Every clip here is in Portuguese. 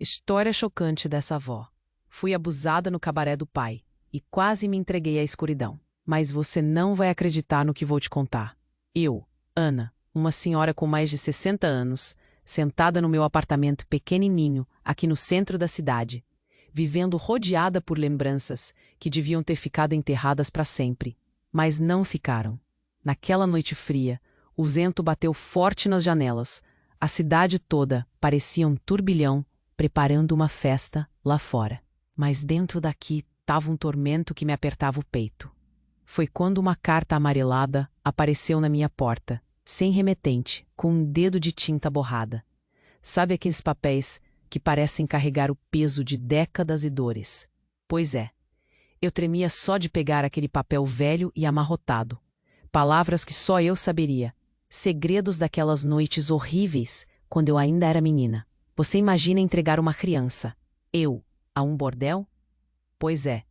História chocante dessa avó. Fui abusada no cabaré do pai e quase me entreguei à escuridão. Mas você não vai acreditar no que vou te contar. Eu, Ana, uma senhora com mais de 60 anos, sentada no meu apartamento pequenininho aqui no centro da cidade, vivendo rodeada por lembranças que deviam ter ficado enterradas para sempre, mas não ficaram. Naquela noite fria, o vento bateu forte nas janelas. A cidade toda parecia um turbilhão preparando uma festa lá fora. Mas dentro daqui estava um tormento que me apertava o peito. Foi quando uma carta amarelada apareceu na minha porta, sem remetente, com um dedo de tinta borrada. Sabe aqueles papéis que parecem carregar o peso de décadas e dores? Pois é. Eu tremia só de pegar aquele papel velho e amarrotado. Palavras que só eu saberia. Segredos daquelas noites horríveis, quando eu ainda era menina. Você imagina entregar uma criança, eu, a um bordel? Pois é.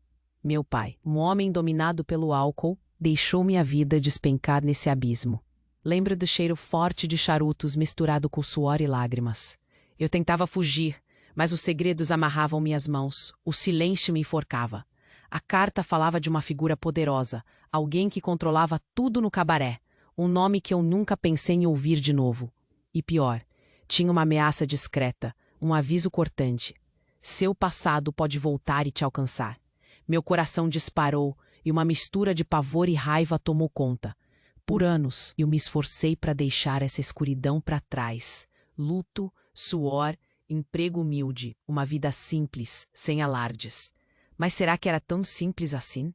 Meu pai, um homem dominado pelo álcool, deixou minha vida despencar nesse abismo. Lembro do cheiro forte de charutos misturado com suor e lágrimas. Eu tentava fugir, mas os segredos amarravam minhas mãos, o silêncio me enforcava. A carta falava de uma figura poderosa, alguém que controlava tudo no cabaré, um nome que eu nunca pensei em ouvir de novo. E pior, tinha uma ameaça discreta, um aviso cortante. Seu passado pode voltar e te alcançar. Meu coração disparou e uma mistura de pavor e raiva tomou conta. Por anos, eu me esforcei para deixar essa escuridão para trás. Luto, suor, emprego humilde, uma vida simples, sem alardes. Mas será que era tão simples assim?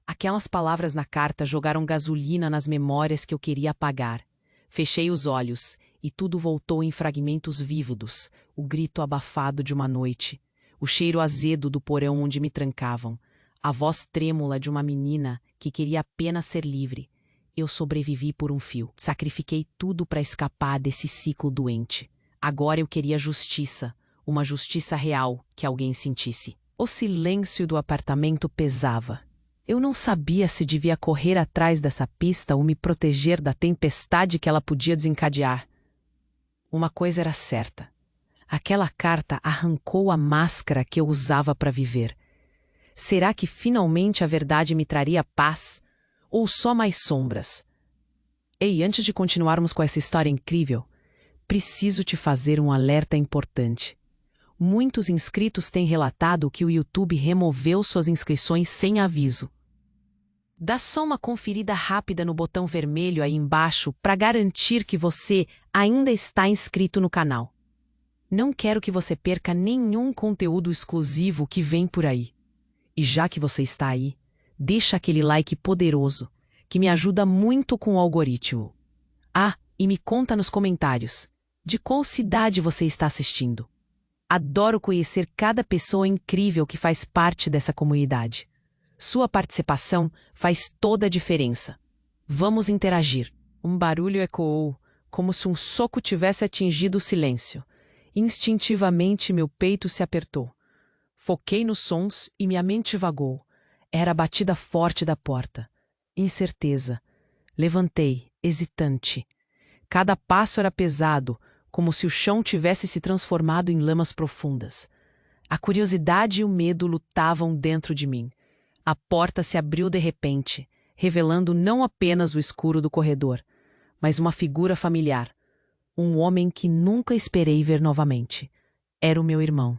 Aquelas palavras na carta jogaram gasolina nas memórias que eu queria apagar. Fechei os olhos e tudo voltou em fragmentos vívidos, o grito abafado de uma noite, o cheiro azedo do porão onde me trancavam, a voz trêmula de uma menina que queria apenas ser livre. Eu sobrevivi por um fio. Sacrifiquei tudo para escapar desse ciclo doente. Agora eu queria justiça, uma justiça real que alguém sentisse. O silêncio do apartamento pesava. Eu não sabia se devia correr atrás dessa pista ou me proteger da tempestade que ela podia desencadear. Uma coisa era certa. Aquela carta arrancou a máscara que eu usava para viver. Será que finalmente a verdade me traria paz? Ou só mais sombras? Ei, antes de continuarmos com essa história incrível, preciso te fazer um alerta importante. Muitos inscritos têm relatado que o YouTube removeu suas inscrições sem aviso. Dá só uma conferida rápida no botão vermelho aí embaixo para garantir que você ainda está inscrito no canal. Não quero que você perca nenhum conteúdo exclusivo que vem por aí. E já que você está aí, deixa aquele like poderoso, que me ajuda muito com o algoritmo. Ah, e me conta nos comentários, de qual cidade você está assistindo. Adoro conhecer cada pessoa incrível que faz parte dessa comunidade. Sua participação faz toda a diferença. Vamos interagir. Um barulho ecoou, como se um soco tivesse atingido o silêncio. Instintivamente meu peito se apertou. Foquei nos sons e minha mente vagou. Era a batida forte da porta. Incerteza. Levantei, hesitante. Cada passo era pesado, como se o chão tivesse se transformado em lamas profundas. A curiosidade e o medo lutavam dentro de mim. A porta se abriu de repente, revelando não apenas o escuro do corredor, mas uma figura familiar. Um homem que nunca esperei ver novamente. Era o meu irmão,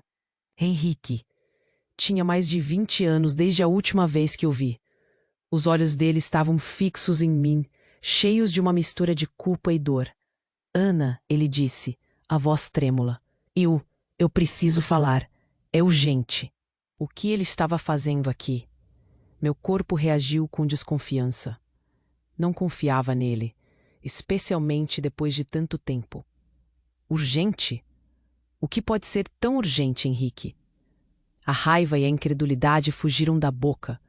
Henrique. Tinha mais de 20 anos desde a última vez que o vi. Os olhos dele estavam fixos em mim, cheios de uma mistura de culpa e dor. Ana, ele disse, a voz trêmula. Eu preciso falar. É urgente. O que ele estava fazendo aqui? Meu corpo reagiu com desconfiança. Não confiava nele, especialmente depois de tanto tempo. Urgente? O que pode ser tão urgente, Henrique? A raiva e a incredulidade fugiram da boca,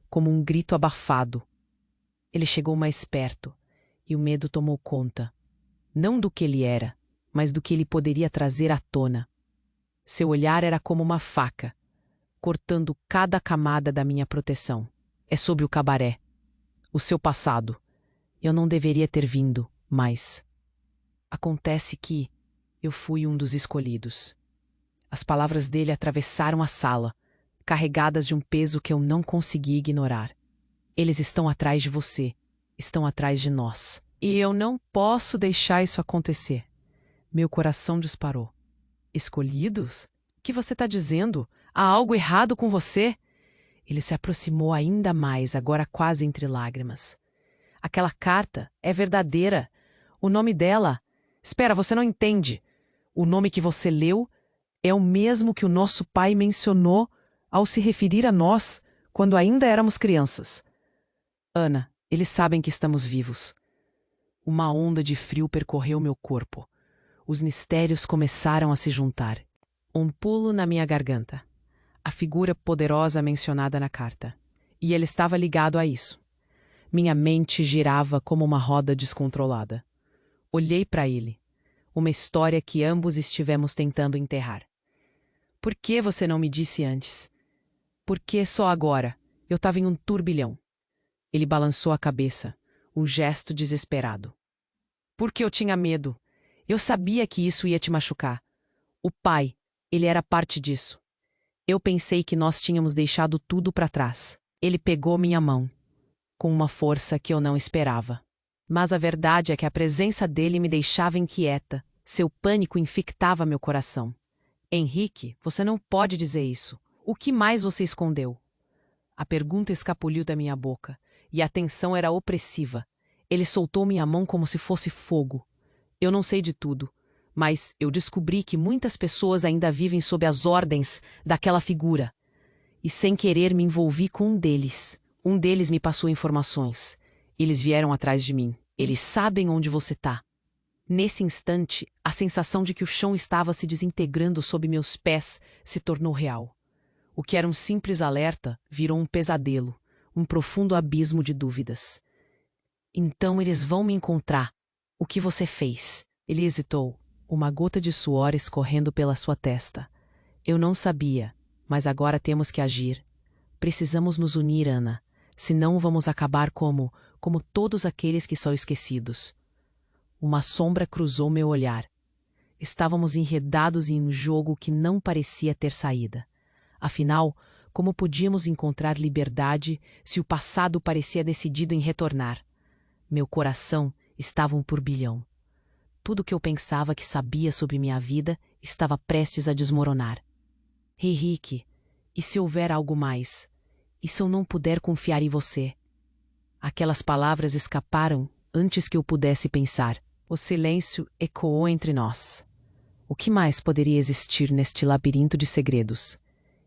como um grito abafado. Ele chegou mais perto, e o medo tomou conta. Não do que ele era, mas do que ele poderia trazer à tona. Seu olhar era como uma faca, cortando cada camada da minha proteção. É sobre o cabaré. O seu passado. Eu não deveria ter vindo, mas... Acontece que eu fui um dos escolhidos. As palavras dele atravessaram a sala, carregadas de um peso que eu não consegui ignorar. Eles estão atrás de você, estão atrás de nós. E eu não posso deixar isso acontecer. Meu coração disparou. Escolhidos? O que você está dizendo? Há algo errado com você? Ele se aproximou ainda mais, agora quase entre lágrimas. Aquela carta é verdadeira. O nome dela... Espera, você não entende. O nome que você leu é o mesmo que o nosso pai mencionou ao se referir a nós quando ainda éramos crianças. Ana, eles sabem que estamos vivos. Uma onda de frio percorreu meu corpo. Os mistérios começaram a se juntar. Um pulo na minha garganta. A figura poderosa mencionada na carta. E ele estava ligado a isso. Minha mente girava como uma roda descontrolada. Olhei para ele. Uma história que ambos estivemos tentando enterrar. Por que você não me disse antes? Por que só agora? Eu estava em um turbilhão. Ele balançou a cabeça, um gesto desesperado. Porque eu tinha medo. Eu sabia que isso ia te machucar. O pai, ele era parte disso. Eu pensei que nós tínhamos deixado tudo para trás. Ele pegou minha mão, com uma força que eu não esperava. Mas a verdade é que a presença dele me deixava inquieta. Seu pânico infectava meu coração. Henrique, você não pode dizer isso. O que mais você escondeu? A pergunta escapuliu da minha boca, e a tensão era opressiva. Ele soltou minha mão como se fosse fogo. Eu não sei de tudo, mas eu descobri que muitas pessoas ainda vivem sob as ordens daquela figura. E sem querer me envolvi com um deles. Um deles me passou informações. Eles vieram atrás de mim. Eles sabem onde você tá. Nesse instante, a sensação de que o chão estava se desintegrando sob meus pés se tornou real. O que era um simples alerta virou um pesadelo, um profundo abismo de dúvidas. Então eles vão me encontrar. O que você fez? Ele hesitou, uma gota de suor escorrendo pela sua testa. Eu não sabia, mas agora temos que agir. Precisamos nos unir, Ana. Senão vamos acabar como todos aqueles que são esquecidos. Uma sombra cruzou meu olhar. Estávamos enredados em um jogo que não parecia ter saída. Afinal, como podíamos encontrar liberdade se o passado parecia decidido em retornar? Meu coração estava um turbilhão. Tudo que eu pensava que sabia sobre minha vida estava prestes a desmoronar. Henrique, e se houver algo mais? E se eu não puder confiar em você? Aquelas palavras escaparam antes que eu pudesse pensar. O silêncio ecoou entre nós. O que mais poderia existir neste labirinto de segredos?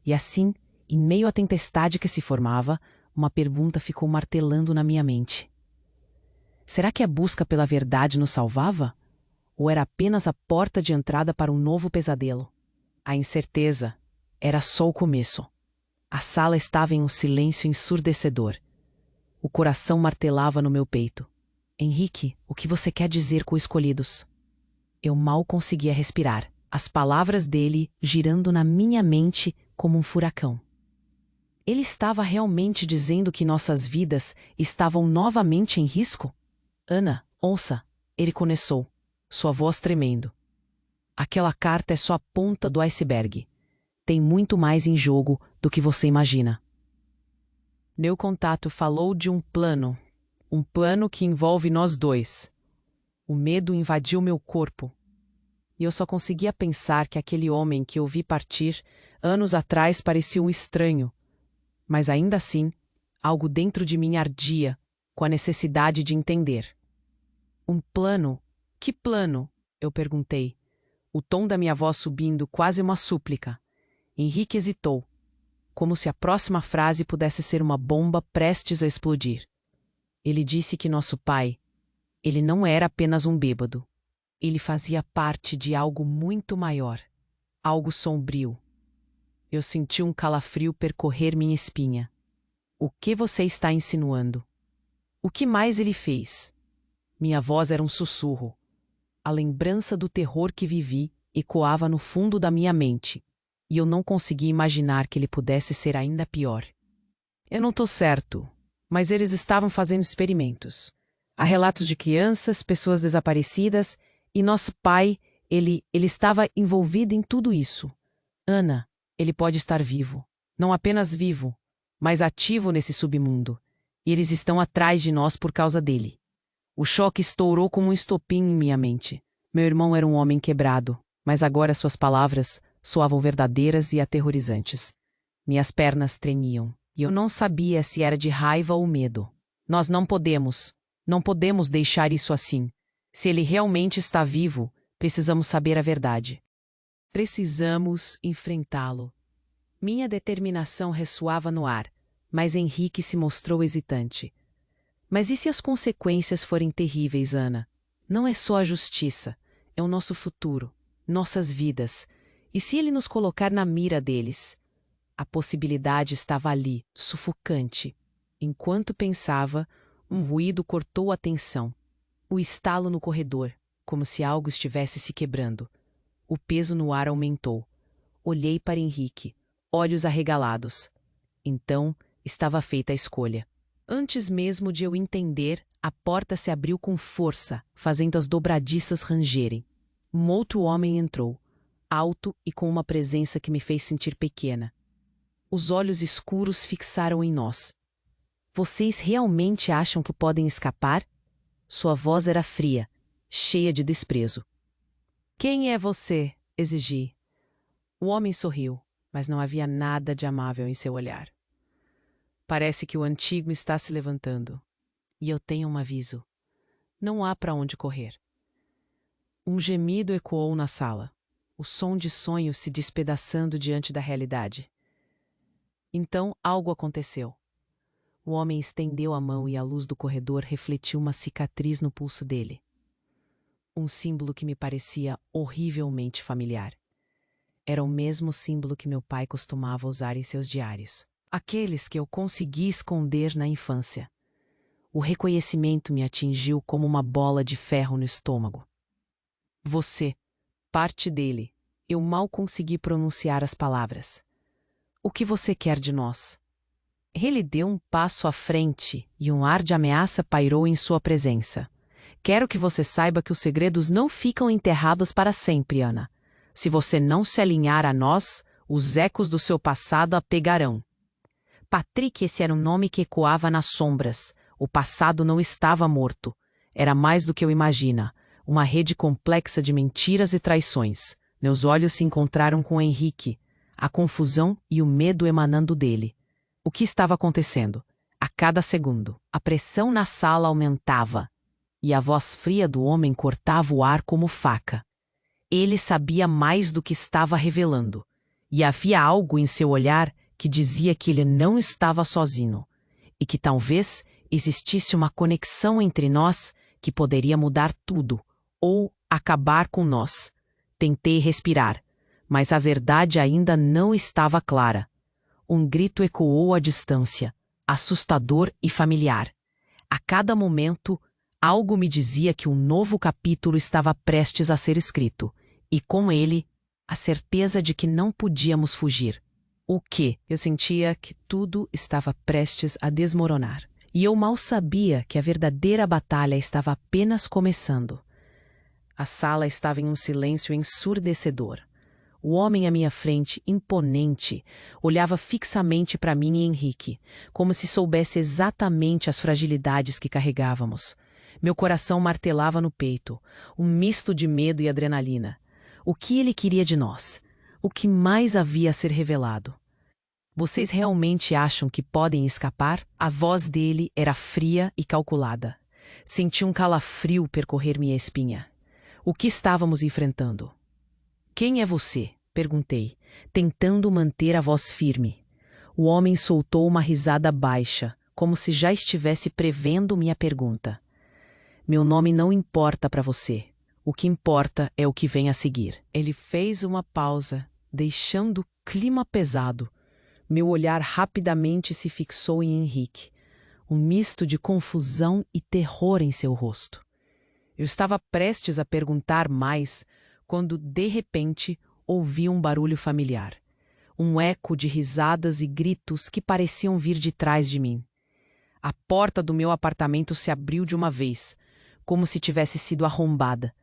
E assim, em meio à tempestade que se formava, uma pergunta ficou martelando na minha mente. Será que a busca pela verdade nos salvava? Ou era apenas a porta de entrada para um novo pesadelo? A incerteza era só o começo. A sala estava em um silêncio ensurdecedor. O coração martelava no meu peito. Henrique, o que você quer dizer com escolhidos? Eu mal conseguia respirar, as palavras dele girando na minha mente como um furacão. Ele estava realmente dizendo que nossas vidas estavam novamente em risco? Ana, ouça, ele começou, sua voz tremendo. Aquela carta é só a ponta do iceberg. Tem muito mais em jogo do que você imagina. Meu contato falou de um plano que envolve nós dois. O medo invadiu meu corpo. E eu só conseguia pensar que aquele homem que eu vi partir anos atrás parecia um estranho. Mas ainda assim, algo dentro de mim ardia com a necessidade de entender. Um plano? Que plano? Eu perguntei, o tom da minha voz subindo quase uma súplica. Henrique hesitou, como se a próxima frase pudesse ser uma bomba prestes a explodir. Ele disse que nosso pai, ele não era apenas um bêbado. Ele fazia parte de algo muito maior, algo sombrio. Eu senti um calafrio percorrer minha espinha. O que você está insinuando? O que mais ele fez? Minha voz era um sussurro. A lembrança do terror que vivi ecoava no fundo da minha mente, e eu não conseguia imaginar que ele pudesse ser ainda pior. Eu não estou certo, mas eles estavam fazendo experimentos. Há relatos de crianças, pessoas desaparecidas, e nosso pai, ele estava envolvido em tudo isso. Ana, ele pode estar vivo. Não apenas vivo, mas ativo nesse submundo. E eles estão atrás de nós por causa dele. O choque estourou como um estopim em minha mente. Meu irmão era um homem quebrado, mas agora suas palavras soavam verdadeiras e aterrorizantes. Minhas pernas tremiam, e eu não sabia se era de raiva ou medo. Nós não podemos deixar isso assim. Se ele realmente está vivo, precisamos saber a verdade. Precisamos enfrentá-lo. Minha determinação ressoava no ar, mas Henrique se mostrou hesitante. Mas e se as consequências forem terríveis, Ana? Não é só a justiça, é o nosso futuro, nossas vidas. E se ele nos colocar na mira deles? A possibilidade estava ali, sufocante. Enquanto pensava, um ruído cortou a tensão. O estalo no corredor, como se algo estivesse se quebrando. O peso no ar aumentou. Olhei para Henrique, olhos arregalados. Então, estava feita a escolha. Antes mesmo de eu entender, a porta se abriu com força, fazendo as dobradiças rangerem. Um outro homem entrou, alto e com uma presença que me fez sentir pequena. Os olhos escuros fixaram em nós. Vocês realmente acham que podem escapar? Sua voz era fria, cheia de desprezo. Quem é você? Exigi. O homem sorriu, mas não havia nada de amável em seu olhar. Parece que o antigo está se levantando. E eu tenho um aviso. Não há para onde correr. Um gemido ecoou na sala. O som de sonhos se despedaçando diante da realidade. Então algo aconteceu. O homem estendeu a mão e a luz do corredor refletiu uma cicatriz no pulso dele. Um símbolo que me parecia horrivelmente familiar. Era o mesmo símbolo que meu pai costumava usar em seus diários. Aqueles que eu consegui esconder na infância. O reconhecimento me atingiu como uma bola de ferro no estômago. Você, parte dele. Eu mal consegui pronunciar as palavras. O que você quer de nós? Ele deu um passo à frente e um ar de ameaça pairou em sua presença. Quero que você saiba que os segredos não ficam enterrados para sempre, Ana. Se você não se alinhar a nós, os ecos do seu passado a pegarão. Patrick, esse era um nome que ecoava nas sombras. O passado não estava morto. Era mais do que eu imagina. Uma rede complexa de mentiras e traições. Meus olhos se encontraram com Henrique. A confusão e o medo emanando dele. O que estava acontecendo? A cada segundo, a pressão na sala aumentava. E a voz fria do homem cortava o ar como faca. Ele sabia mais do que estava revelando. E havia algo em seu olhar que dizia que ele não estava sozinho. E que talvez existisse uma conexão entre nós que poderia mudar tudo. Ou acabar com nós. Tentei respirar, mas a verdade ainda não estava clara. Um grito ecoou à distância, assustador e familiar. A cada momento, algo me dizia que um novo capítulo estava prestes a ser escrito, e com ele, a certeza de que não podíamos fugir. O quê? Eu sentia que tudo estava prestes a desmoronar, e eu mal sabia que a verdadeira batalha estava apenas começando. A sala estava em um silêncio ensurdecedor. O homem à minha frente, imponente, olhava fixamente para mim e Henrique, como se soubesse exatamente as fragilidades que carregávamos. Meu coração martelava no peito, um misto de medo e adrenalina. O que ele queria de nós? O que mais havia a ser revelado? Vocês realmente acham que podem escapar? A voz dele era fria e calculada. Senti um calafrio percorrer minha espinha. O que estávamos enfrentando? Quem é você? Perguntei, tentando manter a voz firme. O homem soltou uma risada baixa, como se já estivesse prevendo minha pergunta. Meu nome não importa para você. O que importa é o que vem a seguir. Ele fez uma pausa, deixando o clima pesado. Meu olhar rapidamente se fixou em Henrique. Um misto de confusão e terror em seu rosto. Eu estava prestes a perguntar mais, quando, de repente, ouvi um barulho familiar. Um eco de risadas e gritos que pareciam vir de trás de mim. A porta do meu apartamento se abriu de uma vez, como se tivesse sido arrombada,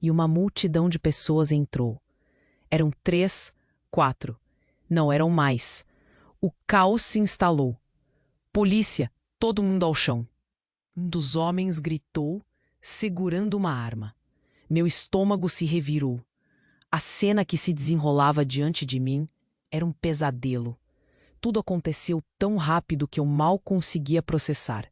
e uma multidão de pessoas entrou. Eram 3, 4. Não eram mais. O caos se instalou. Polícia, todo mundo ao chão. Um dos homens gritou, segurando uma arma. Meu estômago se revirou. A cena que se desenrolava diante de mim era um pesadelo. Tudo aconteceu tão rápido que eu mal conseguia processar.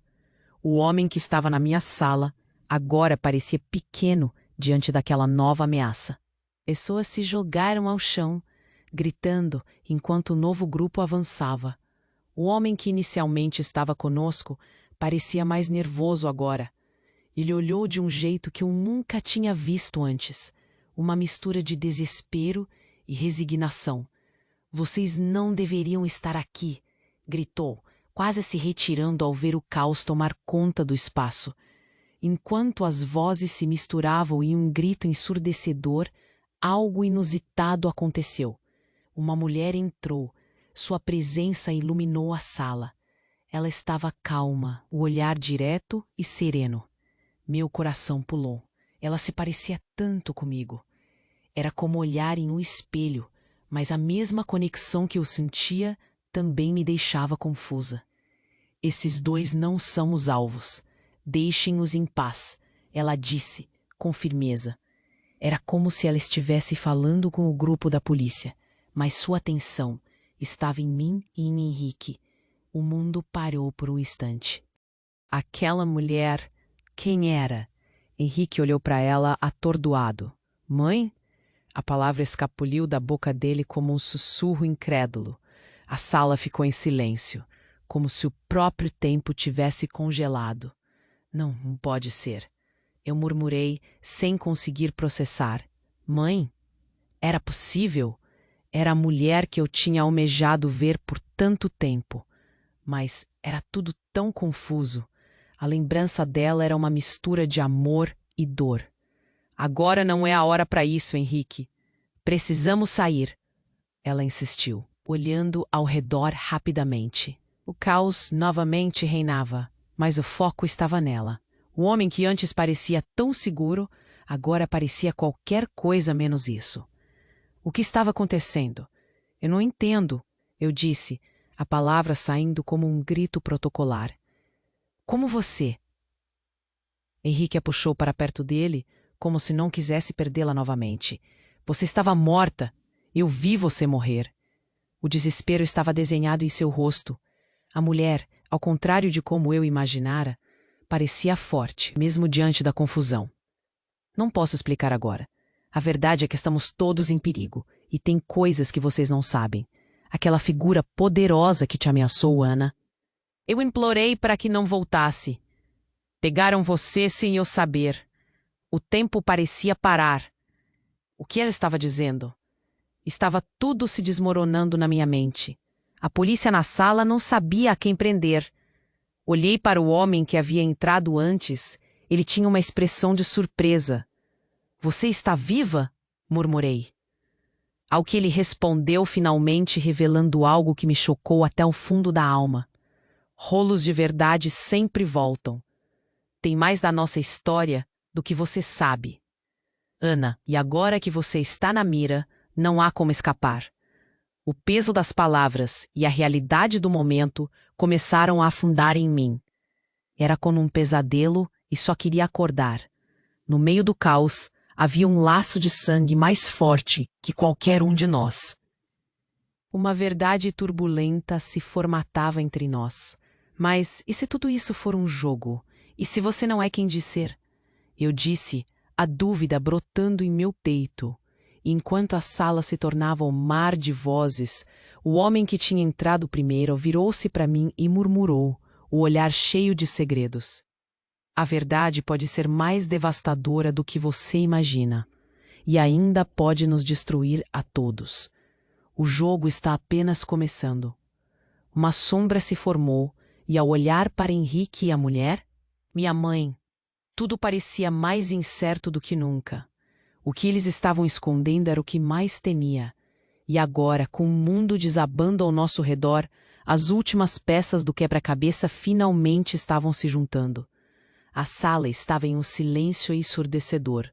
O homem que estava na minha sala agora parecia pequeno diante daquela nova ameaça. Pessoas se jogaram ao chão, gritando enquanto o novo grupo avançava. O homem que inicialmente estava conosco parecia mais nervoso agora. Ele olhou de um jeito que eu nunca tinha visto antes. Uma mistura de desespero e resignação. "Vocês não deveriam estar aqui", gritou, quase se retirando ao ver o caos tomar conta do espaço. Enquanto as vozes se misturavam em um grito ensurdecedor, algo inusitado aconteceu. Uma mulher entrou. Sua presença iluminou a sala. Ela estava calma, o olhar direto e sereno. Meu coração pulou. Ela se parecia tanto comigo. Era como olhar em um espelho, mas a mesma conexão que eu sentia também me deixava confusa. "Esses dois não são os alvos. Deixem-os em paz", ela disse, com firmeza. Era como se ela estivesse falando com o grupo da polícia, mas sua atenção estava em mim e em Henrique. O mundo parou por um instante. Aquela mulher, quem era? Henrique olhou para ela atordoado. "Mãe?" A palavra escapuliu da boca dele como um sussurro incrédulo. A sala ficou em silêncio, como se o próprio tempo tivesse congelado. Não pode ser." Eu murmurei, sem conseguir processar. "Mãe? Era possível? Era a mulher que eu tinha almejado ver por tanto tempo. Mas era tudo tão confuso. A lembrança dela era uma mistura de amor e dor. "Agora não é a hora para isso, Henrique. Precisamos sair", ela insistiu, olhando ao redor rapidamente. O caos novamente reinava, mas o foco estava nela. O homem que antes parecia tão seguro, agora parecia qualquer coisa menos isso. "O que estava acontecendo? Eu não entendo", eu disse, a palavra saindo como um grito protocolar. "Como você?" Henrique a puxou para perto dele, como se não quisesse perdê-la novamente. "Você estava morta. Eu vi você morrer." O desespero estava desenhado em seu rosto. A mulher, ao contrário de como eu imaginara, parecia forte, mesmo diante da confusão. "Não posso explicar agora. A verdade é que estamos todos em perigo, e tem coisas que vocês não sabem. Aquela figura poderosa que te ameaçou, Ana. Eu implorei para que não voltasse. Pegaram você sem eu saber. O tempo parecia parar." O que ela estava dizendo? Estava tudo se desmoronando na minha mente. A polícia na sala não sabia a quem prender. Olhei para o homem que havia entrado antes. Ele tinha uma expressão de surpresa. "Você está viva?" murmurei. Ao que ele respondeu, finalmente revelando algo que me chocou até o fundo da alma. "Rolos de verdade sempre voltam. Tem mais da nossa história do que você sabe. Ana, e agora que você está na mira, não há como escapar." O peso das palavras e a realidade do momento começaram a afundar em mim. Era como um pesadelo e só queria acordar. No meio do caos, havia um laço de sangue mais forte que qualquer um de nós. Uma verdade turbulenta se formatava entre nós. Mas e se tudo isso for um jogo? E se você não é quem diz ser? Eu disse, a dúvida brotando em meu peito. E enquanto a sala se tornava um mar de vozes, o homem que tinha entrado primeiro virou-se para mim e murmurou, o olhar cheio de segredos. "A verdade pode ser mais devastadora do que você imagina. E ainda pode nos destruir a todos. O jogo está apenas começando." Uma sombra se formou, e ao olhar para Henrique e a mulher, minha mãe, tudo parecia mais incerto do que nunca. O que eles estavam escondendo era o que mais temia. E agora, com o mundo desabando ao nosso redor, as últimas peças do quebra-cabeça finalmente estavam se juntando. A sala estava em um silêncio ensurdecedor.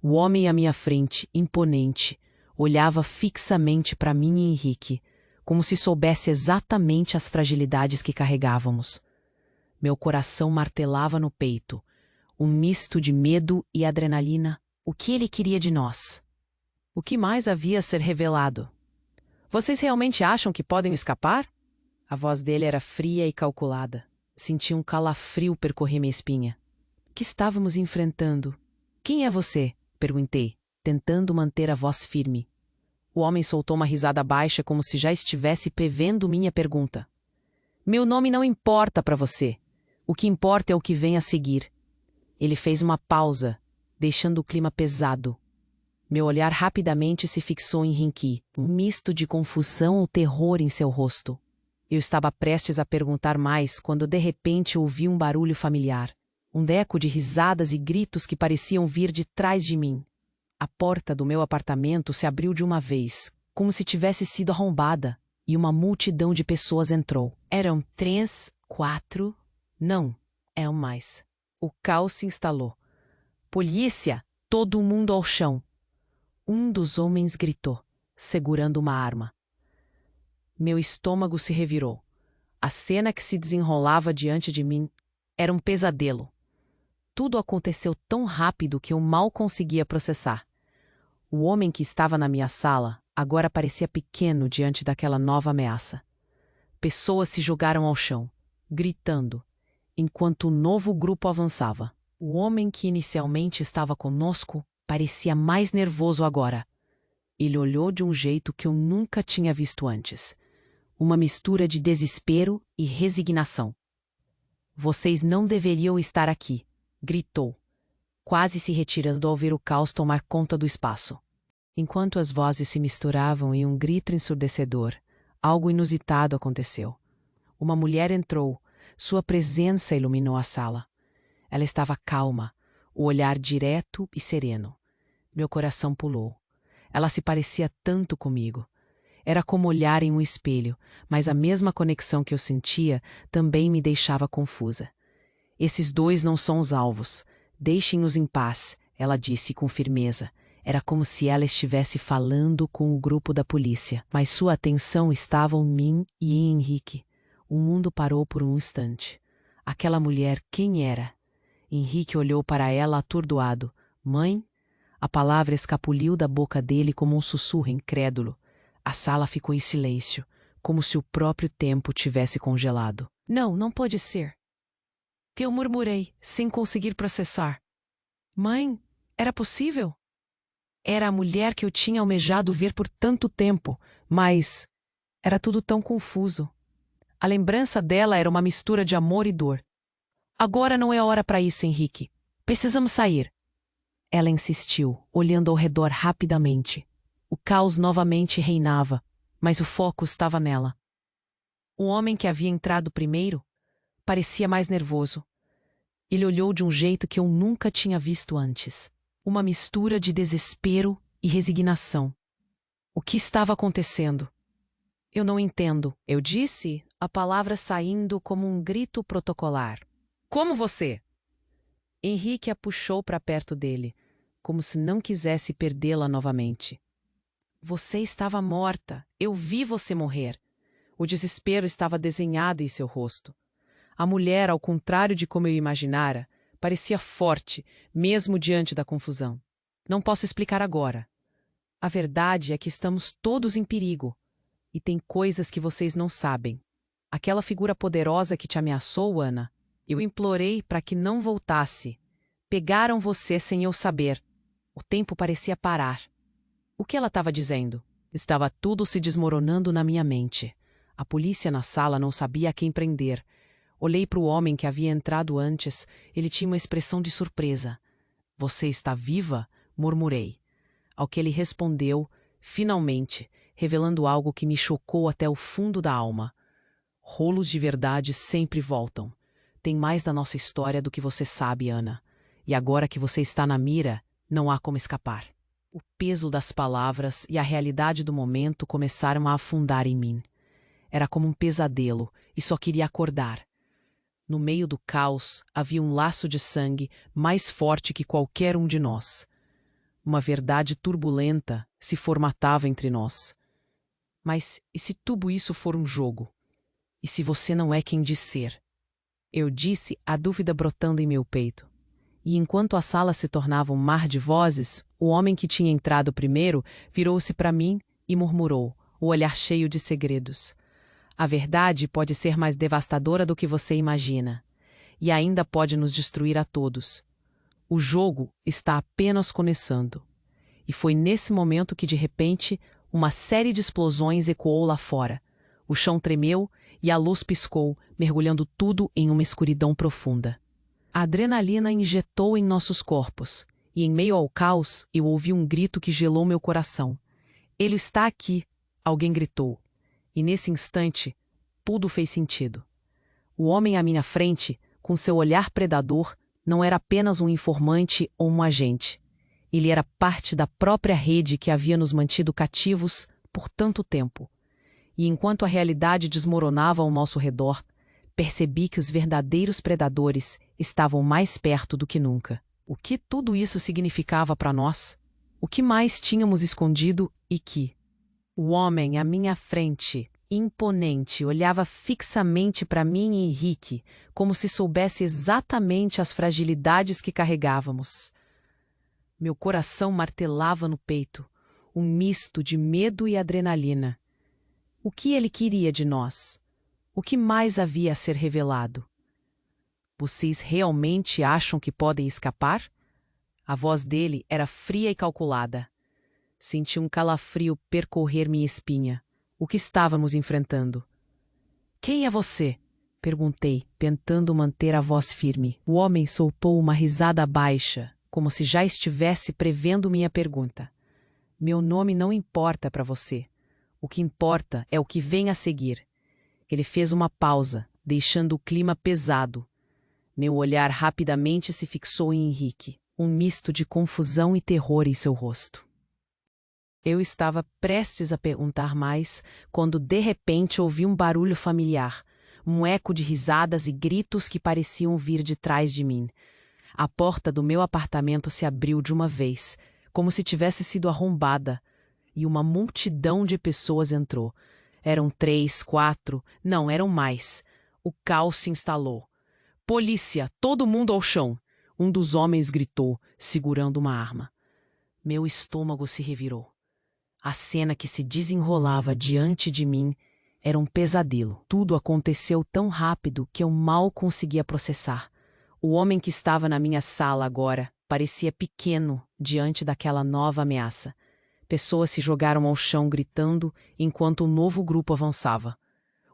O homem à minha frente, imponente, Olhava fixamente para mim e Henrique, como se soubesse exatamente as fragilidades que carregávamos. Meu coração martelava no peito, um misto de medo e adrenalina. O que ele queria de nós? O que mais havia a ser revelado? Vocês realmente acham que podem escapar? A voz dele era fria e calculada. Senti um calafrio percorrer minha espinha. O que estávamos enfrentando? Quem é você? Perguntei, tentando manter a voz firme. O homem soltou uma risada baixa como se já estivesse prevendo minha pergunta. Meu nome não importa para você. O que importa é o que vem a seguir. Ele fez uma pausa, deixando o clima pesado. Meu olhar rapidamente se fixou em Henrique, um misto de confusão e terror em seu rosto. Eu estava prestes a perguntar mais quando de repente ouvi um barulho familiar. Um eco de risadas e gritos que pareciam vir de trás de mim. A porta do meu apartamento se abriu de uma vez, como se tivesse sido arrombada, e uma multidão de pessoas entrou. Eram 3, 4... Não, eram mais. O caos se instalou. Polícia! Todo mundo ao chão. Um dos homens gritou, segurando uma arma. Meu estômago se revirou. A cena que se desenrolava diante de mim era um pesadelo. Tudo aconteceu tão rápido que eu mal conseguia processar. O homem que estava na minha sala agora parecia pequeno diante daquela nova ameaça. Pessoas se jogaram ao chão, gritando, enquanto o novo grupo avançava. O homem que inicialmente estava conosco parecia mais nervoso agora. Ele olhou de um jeito que eu nunca tinha visto antes. Uma mistura de desespero e resignação. Vocês não deveriam estar aqui, gritou, quase se retirando ao ver o caos tomar conta do espaço. Enquanto as vozes se misturavam em um grito ensurdecedor, algo inusitado aconteceu. Uma mulher entrou, sua presença iluminou a sala. Ela estava calma, o olhar direto e sereno. Meu coração pulou. Ela se parecia tanto comigo. Era como olhar em um espelho, mas a mesma conexão que eu sentia também me deixava confusa. Esses dois não são os alvos. Deixem-os em paz, ela disse com firmeza. Era como se ela estivesse falando com o grupo da polícia, mas sua atenção estava em mim e em Henrique. O mundo parou por um instante. Aquela mulher, quem era? Henrique olhou para ela atordoado. Mãe? A palavra escapuliu da boca dele como um sussurro incrédulo. A sala ficou em silêncio, como se o próprio tempo tivesse congelado. Não, não pode ser. Eu murmurei, sem conseguir processar. Mãe, era possível? Era a mulher que eu tinha almejado ver por tanto tempo, mas era tudo tão confuso. A lembrança dela era uma mistura de amor e dor. Agora não é hora para isso, Henrique. Precisamos sair. Ela insistiu, olhando ao redor rapidamente. O caos novamente reinava, mas o foco estava nela. O homem que havia entrado primeiro parecia mais nervoso. Ele olhou de um jeito que eu nunca tinha visto antes. Uma mistura de desespero e resignação. O que estava acontecendo? Eu não entendo, eu disse, a palavra saindo como um grito protocolar. Como você? Henrique a puxou para perto dele, como se não quisesse perdê-la novamente. Você estava morta. Eu vi você morrer. O desespero estava desenhado em seu rosto. A mulher, ao contrário de como eu imaginara, parecia forte, mesmo diante da confusão. Não posso explicar agora. A verdade é que estamos todos em perigo. E tem coisas que vocês não sabem. Aquela figura poderosa que te ameaçou, Ana, eu implorei para que não voltasse. Pegaram você sem eu saber. O tempo parecia parar. O que ela estava dizendo? Estava tudo se desmoronando na minha mente. A polícia na sala não sabia a quem prender. Olhei para o homem que havia entrado antes. Ele tinha uma expressão de surpresa. Você está viva? Murmurei. Ao que ele respondeu, finalmente, revelando algo que me chocou até o fundo da alma. Rolos de verdade sempre voltam. Tem mais da nossa história do que você sabe, Ana. E agora que você está na mira, não há como escapar. O peso das palavras e a realidade do momento começaram a afundar em mim. Era como um pesadelo e só queria acordar. No meio do caos havia um laço de sangue mais forte que qualquer um de nós. Uma verdade turbulenta se formatava entre nós. Mas e se tudo isso for um jogo? E se você não é quem diz ser? Eu disse, a dúvida brotando em meu peito. E enquanto a sala se tornava um mar de vozes, o homem que tinha entrado primeiro virou-se para mim e murmurou, o olhar cheio de segredos. A verdade pode ser mais devastadora do que você imagina. E ainda pode nos destruir a todos. O jogo está apenas começando. E foi nesse momento que, de repente, uma série de explosões ecoou lá fora. O chão tremeu e a luz piscou, mergulhando tudo em uma escuridão profunda. A adrenalina injetou em nossos corpos, e em meio ao caos eu ouvi um grito que gelou meu coração. Ele está aqui, alguém gritou. E nesse instante, tudo fez sentido. O homem à minha frente, com seu olhar predador, não era apenas um informante ou um agente. Ele era parte da própria rede que havia nos mantido cativos por tanto tempo. E enquanto a realidade desmoronava ao nosso redor, percebi que os verdadeiros predadores estavam mais perto do que nunca. O que tudo isso significava para nós? O que mais tínhamos escondido e que? O homem à minha frente, imponente, olhava fixamente para mim e Henrique, como se soubesse exatamente as fragilidades que carregávamos. Meu coração martelava no peito, um misto de medo e adrenalina. O que ele queria de nós? O que mais havia a ser revelado? Vocês realmente acham que podem escapar? A voz dele era fria e calculada. Senti um calafrio percorrer minha espinha. O que estávamos enfrentando? Quem é você? Perguntei, tentando manter a voz firme. O homem soltou uma risada baixa, como se já estivesse prevendo minha pergunta. Meu nome não importa para você. O que importa é o que vem a seguir. Ele fez uma pausa, deixando o clima pesado. Meu olhar rapidamente se fixou em Henrique, um misto de confusão e terror em seu rosto. Eu estava prestes a perguntar mais, quando de repente ouvi um barulho familiar, um eco de risadas e gritos que pareciam vir de trás de mim. A porta do meu apartamento se abriu de uma vez, como se tivesse sido arrombada, e uma multidão de pessoas entrou. Eram 3, 4, não, eram mais. O caos se instalou. Polícia, todo mundo ao chão! Um dos homens gritou, segurando uma arma. Meu estômago se revirou. A cena que se desenrolava diante de mim era um pesadelo. Tudo aconteceu tão rápido que eu mal conseguia processar. O homem que estava na minha sala agora parecia pequeno diante daquela nova ameaça. Pessoas se jogaram ao chão gritando enquanto um novo grupo avançava.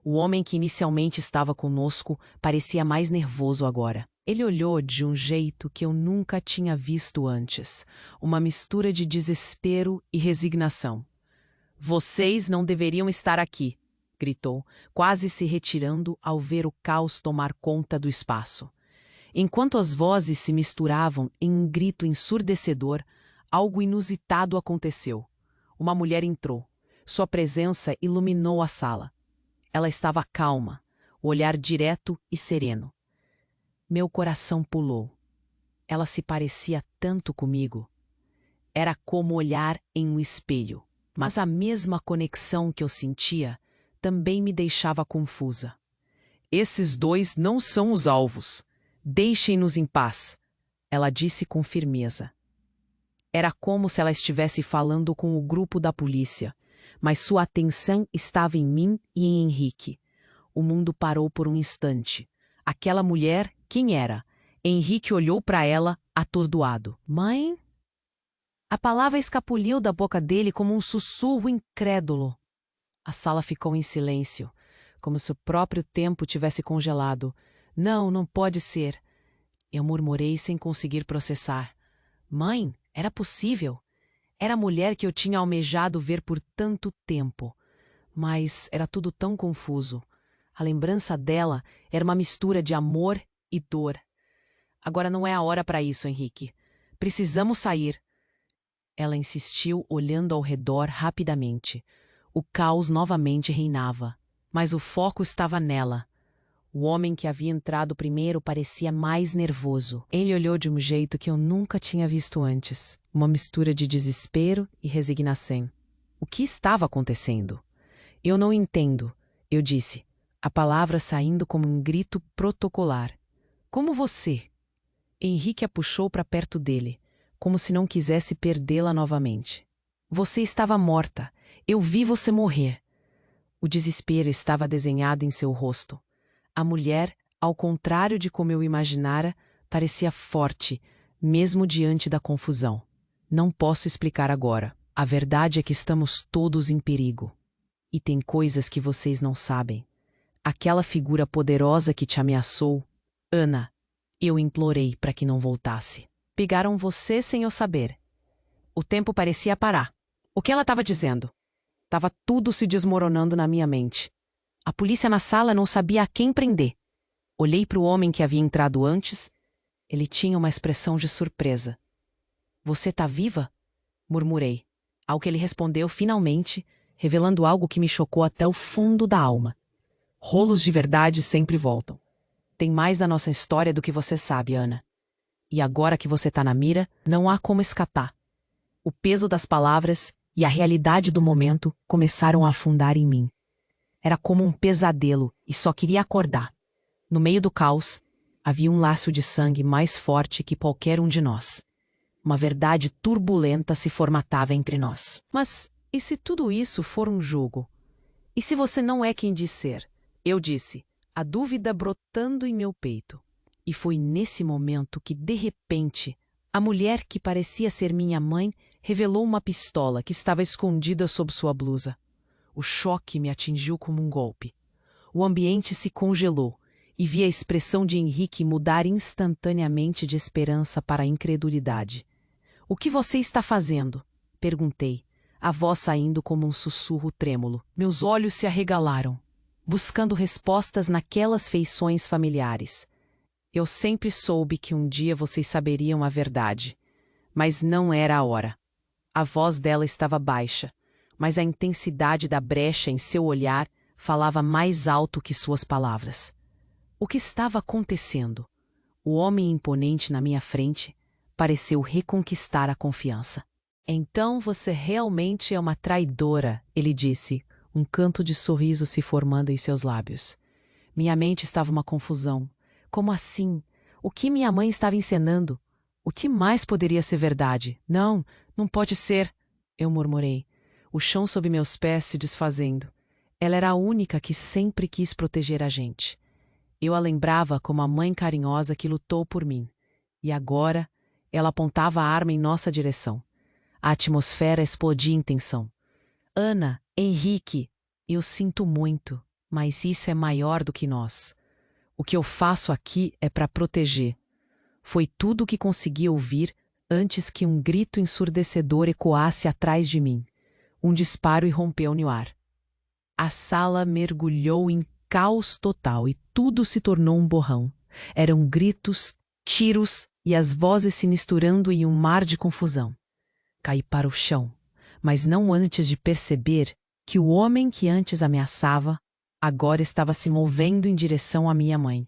O homem que inicialmente estava conosco parecia mais nervoso agora. Ele olhou de um jeito que eu nunca tinha visto antes, uma mistura de desespero e resignação. "Vocês não deveriam estar aqui", gritou, quase se retirando ao ver o caos tomar conta do espaço. Enquanto as vozes se misturavam em um grito ensurdecedor, algo inusitado aconteceu. Uma mulher entrou. Sua presença iluminou a sala. Ela estava calma, o olhar direto e sereno. Meu coração pulou. Ela se parecia tanto comigo. Era como olhar em um espelho, mas a mesma conexão que eu sentia também me deixava confusa. "Esses dois não são os alvos. Deixem-nos em paz", ela disse com firmeza. Era como se ela estivesse falando com o grupo da polícia, mas sua atenção estava em mim e em Henrique. O mundo parou por um instante. Aquela mulher, quem era? Henrique olhou para ela, atordoado. "Mãe?" A palavra escapuliu da boca dele como um sussurro incrédulo. A sala ficou em silêncio, como se o próprio tempo tivesse congelado. "Não, não pode ser." Eu murmurei sem conseguir processar. "Mãe, era possível. Era a mulher que eu tinha almejado ver por tanto tempo. Mas era tudo tão confuso. A lembrança dela era uma mistura de amor e dor. Agora não é a hora para isso, Henrique. Precisamos sair." Ela insistiu, olhando ao redor rapidamente. O caos novamente reinava, mas o foco estava nela. O homem que havia entrado primeiro parecia mais nervoso. Ele olhou de um jeito que eu nunca tinha visto antes. Uma mistura de desespero e resignação. O que estava acontecendo? Eu não entendo, eu disse, a palavra saindo como um grito protocolar. Como você? Henrique a puxou para perto dele, como se não quisesse perdê-la novamente. Você estava morta. Eu vi você morrer. O desespero estava desenhado em seu rosto. A mulher, ao contrário de como eu imaginara, parecia forte, mesmo diante da confusão. Não posso explicar agora. A verdade é que estamos todos em perigo. E tem coisas que vocês não sabem. Aquela figura poderosa que te ameaçou, Ana, eu implorei para que não voltasse. Pegaram você sem eu saber. O tempo parecia parar. O que ela estava dizendo? Estava tudo se desmoronando na minha mente. A polícia na sala não sabia a quem prender. Olhei para o homem que havia entrado antes. Ele tinha uma expressão de surpresa. Você tá viva? Murmurei. Ao que ele respondeu finalmente, revelando algo que me chocou até o fundo da alma. Rolos de verdade sempre voltam. Tem mais da nossa história do que você sabe, Ana. E agora que você tá na mira, não há como escapar. O peso das palavras e a realidade do momento começaram a afundar em mim. Era como um pesadelo e só queria acordar. No meio do caos, havia um laço de sangue mais forte que qualquer um de nós. Uma verdade turbulenta se formatava entre nós. Mas e se tudo isso for um jogo? E se você não é quem diz ser? Eu disse, a dúvida brotando em meu peito. E foi nesse momento que, de repente, a mulher que parecia ser minha mãe revelou uma pistola que estava escondida sob sua blusa. O choque me atingiu como um golpe. O ambiente se congelou e vi a expressão de Henrique mudar instantaneamente de esperança para incredulidade. O que você está fazendo? Perguntei, a voz saindo como um sussurro trêmulo. Meus olhos se arregalaram, buscando respostas naquelas feições familiares. Eu sempre soube que um dia vocês saberiam a verdade, mas não era a hora. A voz dela estava baixa, mas a intensidade da brecha em seu olhar falava mais alto que suas palavras. O que estava acontecendo? O homem imponente na minha frente pareceu reconquistar a confiança. Então você realmente é uma traidora, ele disse, um canto de sorriso se formando em seus lábios. Minha mente estava uma confusão. Como assim? O que minha mãe estava encenando? O que mais poderia ser verdade? Não, não pode ser, eu murmurei, o chão sob meus pés se desfazendo. Ela era a única que sempre quis proteger a gente. Eu a lembrava como a mãe carinhosa que lutou por mim. E agora, ela apontava a arma em nossa direção. A atmosfera explodia em tensão. Ana, Henrique, eu sinto muito, mas isso é maior do que nós. O que eu faço aqui é para proteger. Foi tudo o que consegui ouvir antes que um grito ensurdecedor ecoasse atrás de mim. Um disparo irrompeu no ar. A sala mergulhou em caos total e tudo se tornou um borrão. Eram gritos, tiros e as vozes se misturando em um mar de confusão. Caí para o chão, mas não antes de perceber que o homem que antes ameaçava agora estava se movendo em direção à minha mãe.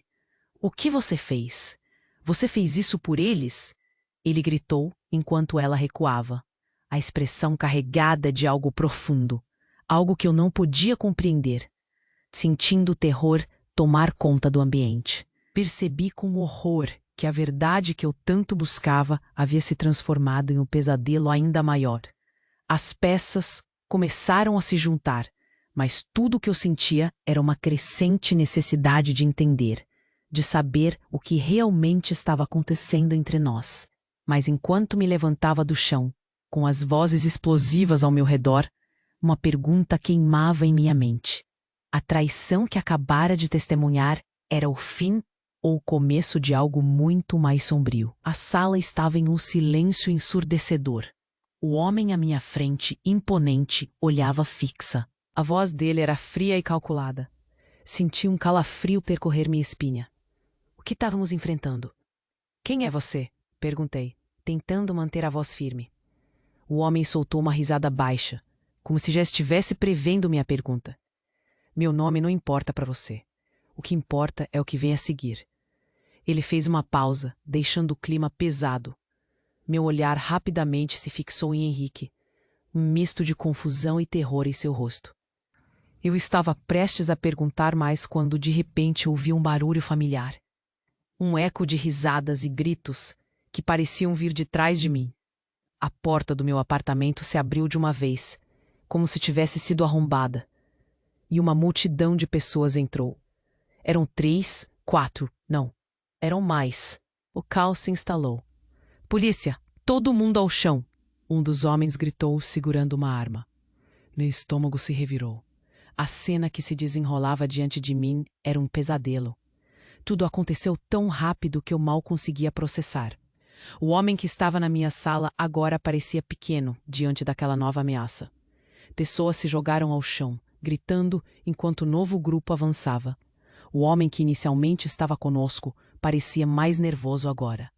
O que você fez? Você fez isso por eles? Ele gritou enquanto ela recuava, a expressão carregada de algo profundo, algo que eu não podia compreender. Sentindo o terror tomar conta do ambiente. Percebi com horror que a verdade que eu tanto buscava havia se transformado em um pesadelo ainda maior. As peças começaram a se juntar, mas tudo o que eu sentia era uma crescente necessidade de entender, de saber o que realmente estava acontecendo entre nós. Mas enquanto me levantava do chão, com as vozes explosivas ao meu redor, uma pergunta queimava em minha mente. A traição que acabara de testemunhar era o fim ou o começo de algo muito mais sombrio? A sala estava em um silêncio ensurdecedor. O homem à minha frente, imponente, olhava fixa. A voz dele era fria e calculada. Senti um calafrio percorrer minha espinha. O que estávamos enfrentando? Quem é você? Perguntei, tentando manter a voz firme. O homem soltou uma risada baixa, como se já estivesse prevendo minha pergunta. Meu nome não importa para você. O que importa é o que vem a seguir. Ele fez uma pausa, deixando o clima pesado. Meu olhar rapidamente se fixou em Henrique, um misto de confusão e terror em seu rosto. Eu estava prestes a perguntar mais quando de repente ouvi um barulho familiar. Um eco de risadas e gritos que pareciam vir de trás de mim. A porta do meu apartamento se abriu de uma vez, como se tivesse sido arrombada, e uma multidão de pessoas entrou. Eram 3, 4, não, eram mais. O caos se instalou. Polícia! Todo mundo ao chão! Um dos homens gritou, segurando uma arma. Meu estômago se revirou. A cena que se desenrolava diante de mim era um pesadelo. Tudo aconteceu tão rápido que eu mal conseguia processar. O homem que estava na minha sala agora parecia pequeno diante daquela nova ameaça. Pessoas se jogaram ao chão, gritando enquanto o novo grupo avançava. O homem que inicialmente estava conosco parecia mais nervoso agora.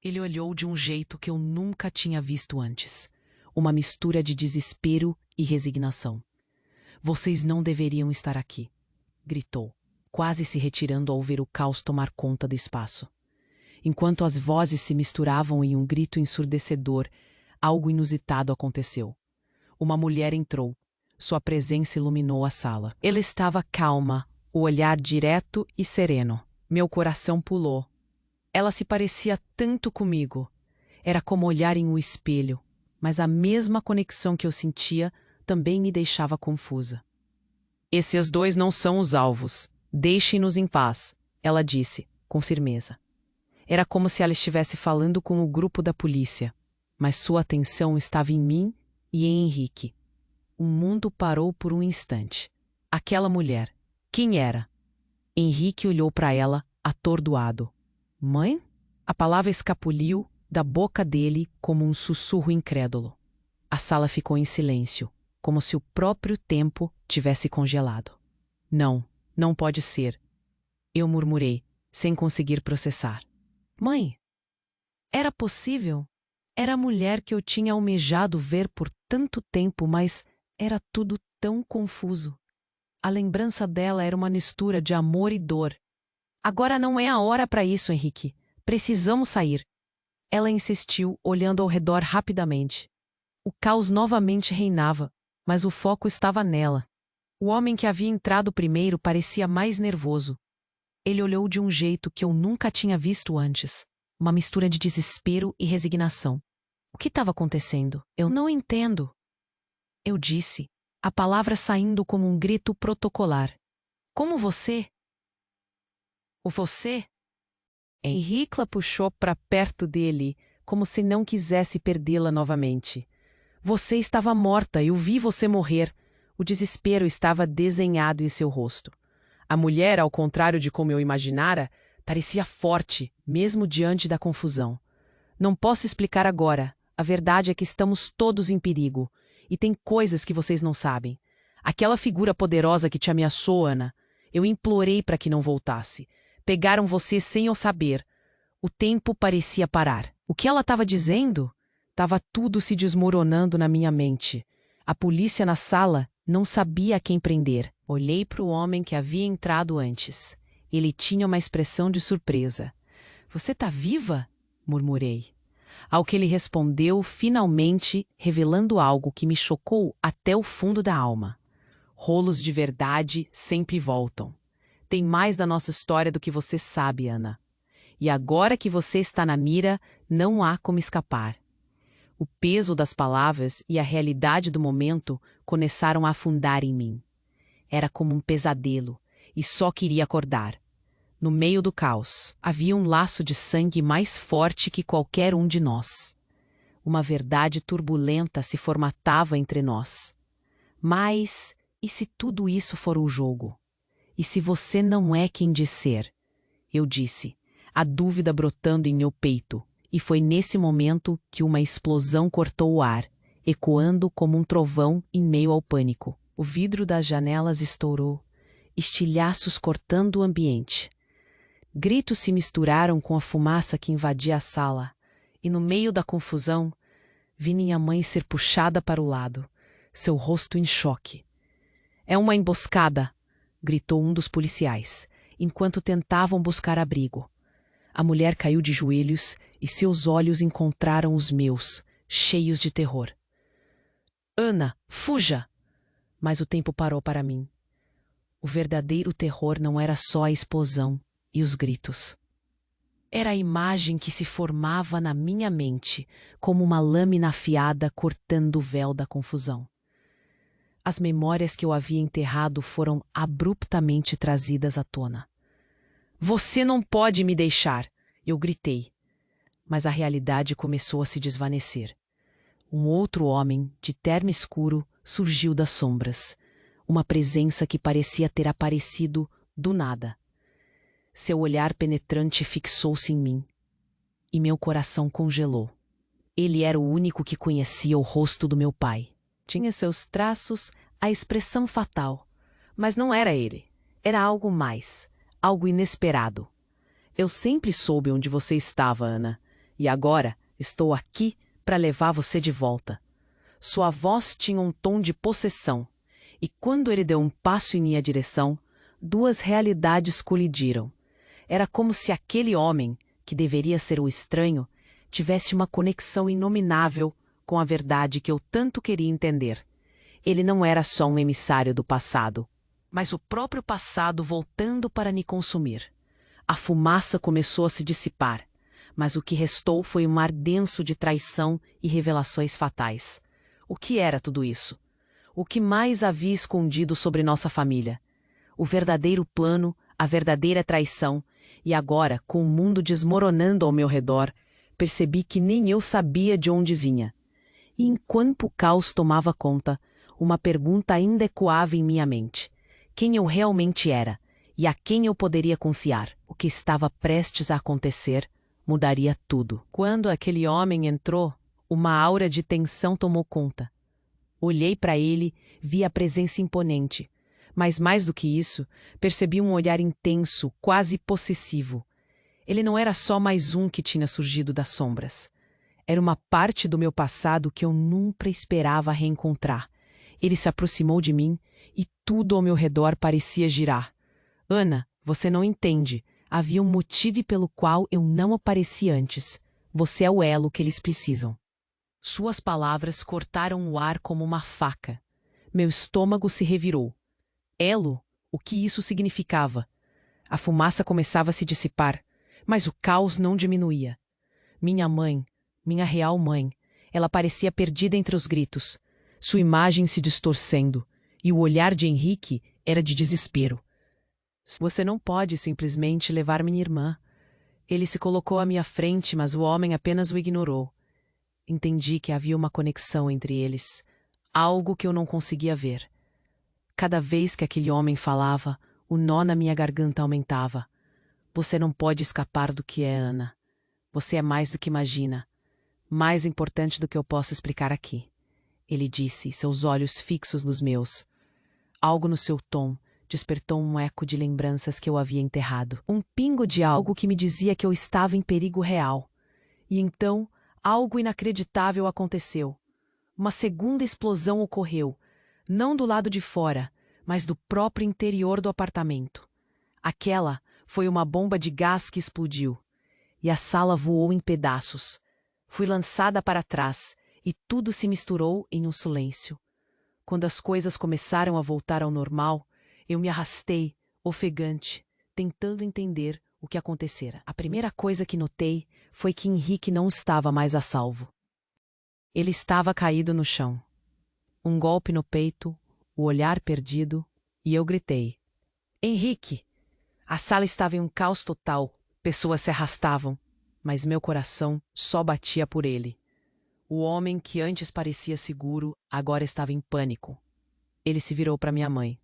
Ele olhou de um jeito que eu nunca tinha visto antes. Uma mistura de desespero e resignação. Vocês não deveriam estar aqui, gritou, quase se retirando ao ver o caos tomar conta do espaço. Enquanto as vozes se misturavam em um grito ensurdecedor, algo inusitado aconteceu. Uma mulher entrou. Sua presença iluminou a sala. Ela estava calma, o olhar direto e sereno. Meu coração pulou. Ela se parecia tanto comigo. Era como olhar em um espelho, mas a mesma conexão que eu sentia também me deixava confusa. Esses dois não são os alvos. Deixem-nos em paz, ela disse, com firmeza. Era como se ela estivesse falando com o grupo da polícia, mas sua atenção estava em mim e em Henrique. O mundo parou por um instante. Aquela mulher, quem era? Henrique olhou para ela, atordoado. Mãe? A palavra escapuliu da boca dele como um sussurro incrédulo. A sala ficou em silêncio, como se o próprio tempo tivesse congelado. Não, não pode ser. Eu murmurei, sem conseguir processar. Mãe, era possível? Era a mulher que eu tinha almejado ver por tanto tempo, mas era tudo tão confuso. A lembrança dela era uma mistura de amor e dor. Agora não é a hora para isso, Henrique. Precisamos sair. Ela insistiu, olhando ao redor rapidamente. O caos novamente reinava, mas o foco estava nela. O homem que havia entrado primeiro parecia mais nervoso. Ele olhou de um jeito que eu nunca tinha visto antes. Uma mistura de desespero e resignação. O que estava acontecendo? Eu não entendo. Eu disse, a palavra saindo como um grito protocolar. Como você? O você? Henrique a puxou para perto dele, como se não quisesse perdê-la novamente. Você estava morta, eu vi você morrer. O desespero estava desenhado em seu rosto. A mulher, ao contrário de como eu imaginara, parecia forte, mesmo diante da confusão. Não posso explicar agora. A verdade é que estamos todos em perigo. E tem coisas que vocês não sabem. Aquela figura poderosa que te ameaçou, Ana, eu implorei para que não voltasse. Pegaram você sem eu saber. O tempo parecia parar. O que ela estava dizendo? Estava tudo se desmoronando na minha mente. A polícia na sala não sabia a quem prender. Olhei para o homem que havia entrado antes. Ele tinha uma expressão de surpresa. Você está viva? Murmurei. Ao que ele respondeu, finalmente, revelando algo que me chocou até o fundo da alma. Rolos de verdade sempre voltam. Tem mais da nossa história do que você sabe, Ana. E agora que você está na mira, não há como escapar. O peso das palavras e a realidade do momento começaram a afundar em mim. Era como um pesadelo, e só queria acordar. No meio do caos, havia um laço de sangue mais forte que qualquer um de nós. Uma verdade turbulenta se formatava entre nós. Mas, e se tudo isso for um jogo? E se você não é quem diz ser? Eu disse, a dúvida brotando em meu peito, e foi nesse momento que uma explosão cortou o ar, ecoando como um trovão em meio ao pânico. O vidro das janelas estourou, estilhaços cortando o ambiente. Gritos se misturaram com a fumaça que invadia a sala, e no meio da confusão, vi minha mãe ser puxada para o lado, seu rosto em choque. É uma emboscada, gritou um dos policiais, enquanto tentavam buscar abrigo. A mulher caiu de joelhos e seus olhos encontraram os meus, cheios de terror. Ana, fuja! Mas o tempo parou para mim. O verdadeiro terror não era só a explosão e os gritos. Era a imagem que se formava na minha mente, como uma lâmina afiada cortando o véu da confusão. As memórias que eu havia enterrado foram abruptamente trazidas à tona. Você não pode me deixar! Eu gritei. Mas a realidade começou a se desvanecer. Um outro homem, de terno escuro, surgiu das sombras. Uma presença que parecia ter aparecido do nada. Seu olhar penetrante fixou-se em mim. E meu coração congelou. Ele era o único que conhecia o rosto do meu pai. Tinha seus traços, a expressão fatal. Mas não era ele. Era algo mais. Algo inesperado. Eu sempre soube onde você estava, Ana. E agora estou aqui para levar você de volta. Sua voz tinha um tom de possessão. E quando ele deu um passo em minha direção, duas realidades colidiram. Era como se aquele homem, que deveria ser o estranho, tivesse uma conexão inominável com a verdade que eu tanto queria entender. Ele não era só um emissário do passado, mas o próprio passado voltando para me consumir. A fumaça começou a se dissipar, mas o que restou foi um mar denso de traição e revelações fatais. O que era tudo isso? O que mais havia escondido sobre nossa família? O verdadeiro plano, a verdadeira traição, e agora, com o mundo desmoronando ao meu redor, percebi que nem eu sabia de onde vinha. E enquanto o caos tomava conta, uma pergunta ainda ecoava em minha mente. Quem eu realmente era e a quem eu poderia confiar? O que estava prestes a acontecer mudaria tudo. Quando aquele homem entrou, uma aura de tensão tomou conta. Olhei para ele, vi a presença imponente. Mas mais do que isso, percebi um olhar intenso, quase possessivo. Ele não era só mais um que tinha surgido das sombras. Era uma parte do meu passado que eu nunca esperava reencontrar. Ele se aproximou de mim e tudo ao meu redor parecia girar. Ana, você não entende. Havia um motivo pelo qual eu não apareci antes. Você é o elo que eles precisam. Suas palavras cortaram o ar como uma faca. Meu estômago se revirou. Elo? O que isso significava? A fumaça começava a se dissipar, mas o caos não diminuía. Minha mãe, minha real mãe, ela parecia perdida entre os gritos, sua imagem se distorcendo, e o olhar de Henrique era de desespero. Você não pode simplesmente levar minha irmã. Ele se colocou à minha frente, mas o homem apenas o ignorou. Entendi que havia uma conexão entre eles, algo que eu não conseguia ver. Cada vez que aquele homem falava, o nó na minha garganta aumentava. Você não pode escapar do que é, Ana. Você é mais do que imagina. Mais importante do que eu posso explicar aqui. Ele disse, seus olhos fixos nos meus. Algo no seu tom despertou um eco de lembranças que eu havia enterrado. Um pingo de algo que me dizia que eu estava em perigo real. E então, algo inacreditável aconteceu. Uma segunda explosão ocorreu, não do lado de fora, mas do próprio interior do apartamento. Aquela foi uma bomba de gás que explodiu, e a sala voou em pedaços. Fui lançada para trás, e tudo se misturou em um silêncio. Quando as coisas começaram a voltar ao normal, eu me arrastei, ofegante, tentando entender o que acontecera. A primeira coisa que notei foi que Henrique não estava mais a salvo. Ele estava caído no chão. Um golpe no peito, o olhar perdido, e eu gritei. Henrique! A sala estava em um caos total, pessoas se arrastavam, mas meu coração só batia por ele. O homem que antes parecia seguro, agora estava em pânico. Ele se virou para minha mãe.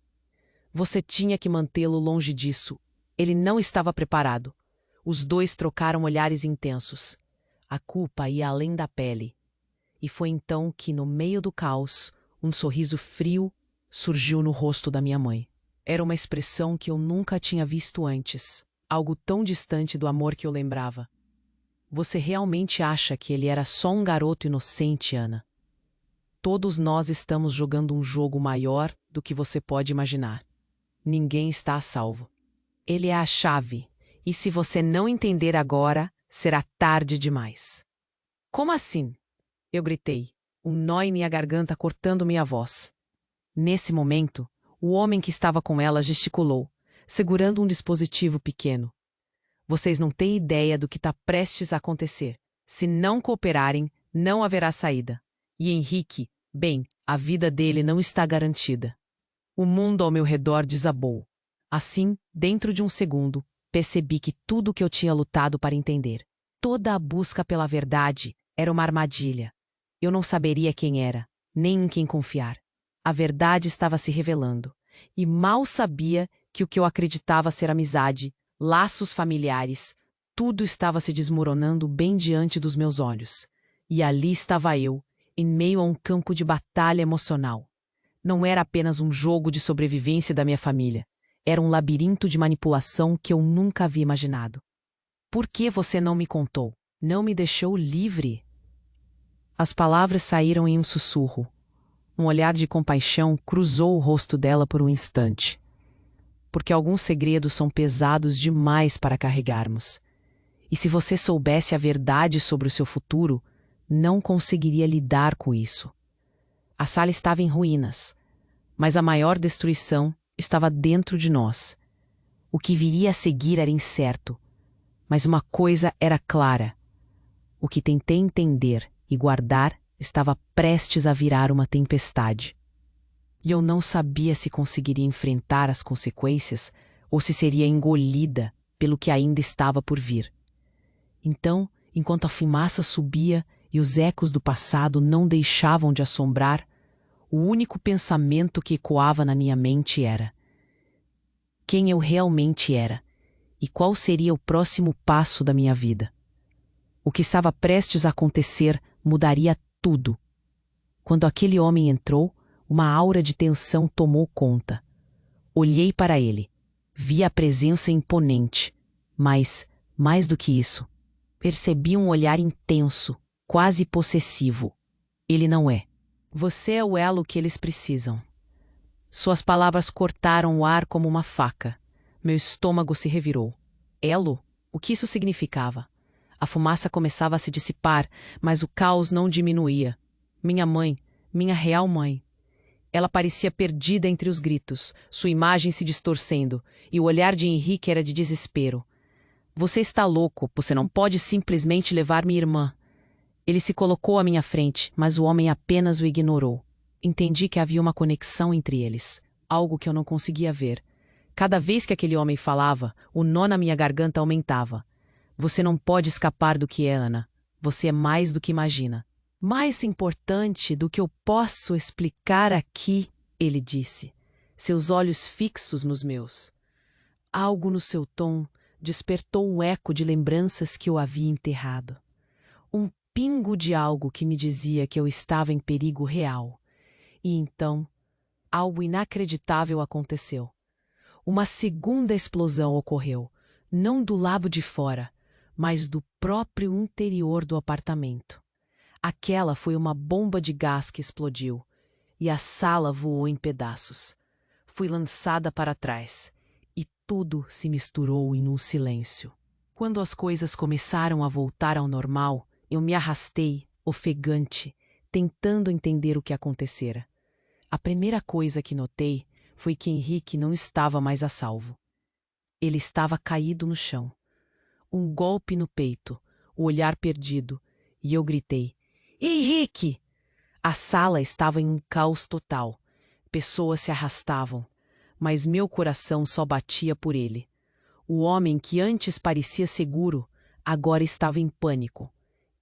Você tinha que mantê-lo longe disso. Ele não estava preparado. Os dois trocaram olhares intensos. A culpa ia além da pele. E foi então que, no meio do caos, um sorriso frio surgiu no rosto da minha mãe. Era uma expressão que eu nunca tinha visto antes, algo tão distante do amor que eu lembrava. Você realmente acha que ele era só um garoto inocente, Ana? Todos nós estamos jogando um jogo maior do que você pode imaginar. ninguém está a salvo. Ele é a chave, e se você não entender agora, será tarde demais. Como assim? Eu gritei, um nó em minha garganta cortando minha voz. Nesse momento, o homem que estava com ela gesticulou, segurando um dispositivo pequeno. Vocês não têm ideia do que está prestes a acontecer. Se não cooperarem, não haverá saída. E Henrique, bem, a vida dele não está garantida. O mundo ao meu redor desabou. Assim, dentro de um segundo, percebi que tudo o que eu tinha lutado para entender, toda a busca pela verdade, era uma armadilha. Eu não saberia quem era, nem em quem confiar. A verdade estava se revelando, e mal sabia que o que eu acreditava ser amizade, laços familiares, tudo estava se desmoronando bem diante dos meus olhos. E ali estava eu, em meio a um campo de batalha emocional. Não era apenas um jogo de sobrevivência da minha família. Era um labirinto de manipulação que eu nunca havia imaginado. Por que você não me contou? Não me deixou livre? As palavras saíram em um sussurro. Um olhar de compaixão cruzou o rosto dela por um instante. Porque alguns segredos são pesados demais para carregarmos. E se você soubesse a verdade sobre o seu futuro, não conseguiria lidar com isso. A sala estava em ruínas, mas a maior destruição estava dentro de nós. O que viria a seguir era incerto, mas uma coisa era clara. O que tentei entender e guardar estava prestes a virar uma tempestade. E eu não sabia se conseguiria enfrentar as consequências ou se seria engolida pelo que ainda estava por vir. Então, enquanto a fumaça subia e os ecos do passado não deixavam de assombrar, o único pensamento que ecoava na minha mente era: quem eu realmente era e qual seria o próximo passo da minha vida. O que estava prestes a acontecer mudaria tudo. Quando aquele homem entrou, uma aura de tensão tomou conta. Olhei para ele. Vi a presença imponente, mas, mais do que isso, percebi um olhar intenso, quase possessivo. Ele não é. Você é o elo que eles precisam. Suas palavras cortaram o ar como uma faca. Meu estômago se revirou. Elo? O que isso significava? A fumaça começava a se dissipar, mas o caos não diminuía. Minha mãe, minha real mãe. Ela parecia perdida entre os gritos, sua imagem se distorcendo, e o olhar de Henrique era de desespero. Você está louco, você não pode simplesmente levar minha irmã. Ele se colocou à minha frente, mas o homem apenas o ignorou. Entendi que havia uma conexão entre eles, algo que eu não conseguia ver. Cada vez que aquele homem falava, o nó na minha garganta aumentava. Você não pode escapar do que é, Ana. Você é mais do que imagina. Mais importante do que eu posso explicar aqui, ele disse, seus olhos fixos nos meus. Algo no seu tom despertou um eco de lembranças que eu havia enterrado. Um pingo de algo que me dizia que eu estava em perigo real. E então, algo inacreditável aconteceu. Uma segunda explosão ocorreu, não do lado de fora, mas do próprio interior do apartamento. Aquela foi uma bomba de gás que explodiu, e a sala voou em pedaços. Fui lançada para trás, e tudo se misturou em um silêncio. Quando as coisas começaram a voltar ao normal, eu me arrastei, ofegante, tentando entender o que acontecera. A primeira coisa que notei foi que Henrique não estava mais a salvo. Ele estava caído no chão. Um golpe no peito, o olhar perdido, e eu gritei: Henrique! A sala estava em um caos total. Pessoas se arrastavam, mas meu coração só batia por ele. O homem que antes parecia seguro, agora estava em pânico.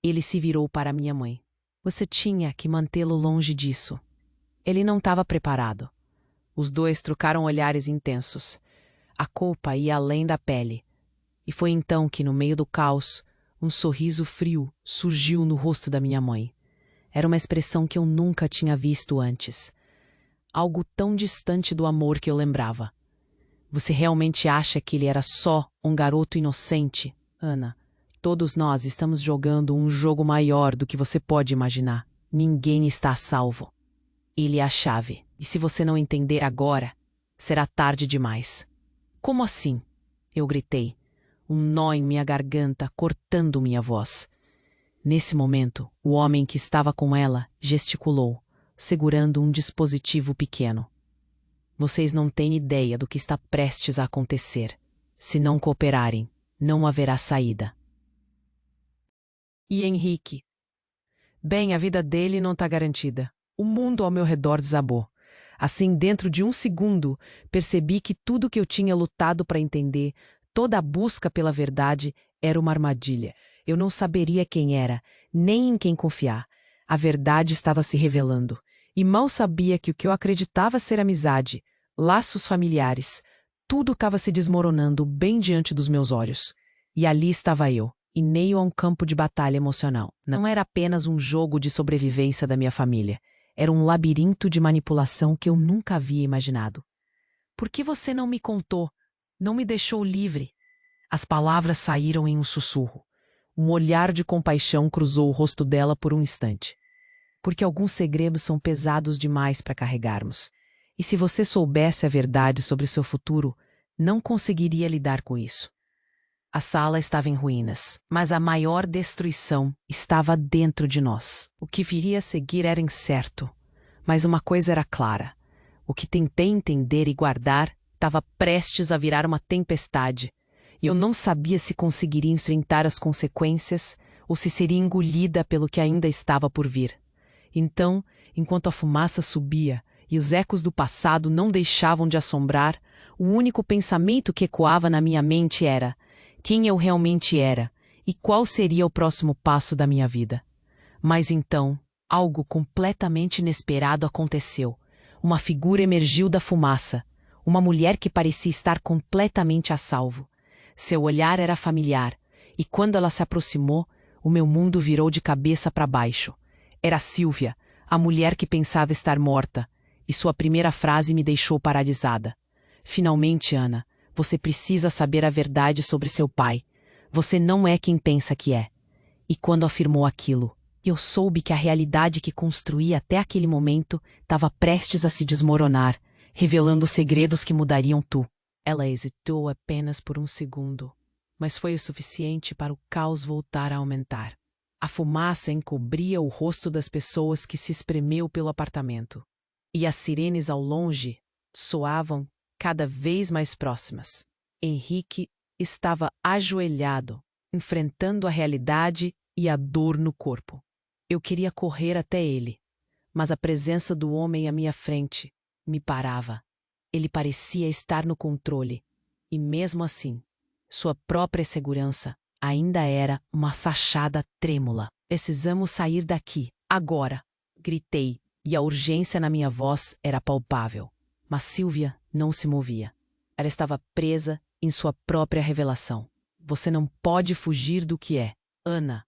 Ele se virou para minha mãe. Você tinha que mantê-lo longe disso. Ele não estava preparado. Os dois trocaram olhares intensos. A culpa ia além da pele. E foi então que, no meio do caos, um sorriso frio surgiu no rosto da minha mãe. Era uma expressão que eu nunca tinha visto antes. Algo tão distante do amor que eu lembrava. Você realmente acha que ele era só um garoto inocente, Ana? Todos nós estamos jogando um jogo maior do que você pode imaginar. Ninguém está a salvo. Ele é a chave. E se você não entender agora, Será tarde demais. Como assim? Eu gritei, um nó em minha garganta cortando minha voz. Nesse momento, o homem que estava com ela gesticulou, segurando um dispositivo pequeno. Vocês não têm ideia do que está prestes a acontecer. Se não cooperarem, não haverá saída. E Henrique? Bem, a vida dele não está garantida. O mundo ao meu redor desabou. Assim, dentro de um segundo, percebi que tudo que eu tinha lutado para entender, toda a busca pela verdade, era uma armadilha. Eu não saberia quem era, nem em quem confiar. A verdade estava se revelando. E mal sabia que o que eu acreditava ser amizade, laços familiares, tudo estava se desmoronando bem diante dos meus olhos. E ali estava eu, em meio a um campo de batalha emocional. Não era apenas um jogo de sobrevivência da minha família. Era um labirinto de manipulação que eu nunca havia imaginado. Por que você não me contou? Não me deixou livre? As palavras saíram em um sussurro. Um olhar de compaixão cruzou o rosto dela por um instante. Porque alguns segredos são pesados demais para carregarmos. E se você soubesse a verdade sobre seu futuro, não conseguiria lidar com isso. A sala estava em ruínas, mas a maior destruição estava dentro de nós. O que viria a seguir era incerto, mas uma coisa era clara. O que tentei entender e guardar estava prestes a virar uma tempestade, e eu não sabia se conseguiria enfrentar as consequências ou se seria engolida pelo que ainda estava por vir. Então, enquanto a fumaça subia e os ecos do passado não deixavam de assombrar, o único pensamento que ecoava na minha mente era: quem eu realmente era e qual seria o próximo passo da minha vida. Mas então, algo completamente inesperado aconteceu. Uma figura emergiu da fumaça, uma mulher que parecia estar completamente a salvo. Seu olhar era familiar, e quando ela se aproximou, o meu mundo virou de cabeça para baixo. Era Sylvia, a mulher que pensava estar morta, e sua primeira frase me deixou paralisada. Finalmente, Ana, você precisa saber a verdade sobre seu pai. Você não é quem pensa que é. E quando afirmou aquilo, eu soube que a realidade que construí até aquele momento estava prestes a se desmoronar, revelando segredos que mudariam tu. Ela hesitou apenas por um segundo, mas foi o suficiente para o caos voltar a aumentar. A fumaça encobria o rosto das pessoas que se espremeu pelo apartamento. E as sirenes ao longe soavam cada vez mais próximas. Henrique estava ajoelhado, enfrentando a realidade e a dor no corpo. Eu queria correr até ele, mas a presença do homem à minha frente me parava. Ele parecia estar no controle, e mesmo assim, sua própria segurança ainda era uma fachada trêmula. Precisamos sair daqui, agora! Gritei, e a urgência na minha voz era palpável. Mas Sylvia não se movia. Ela estava presa em sua própria revelação. Você não pode fugir do que é, Ana.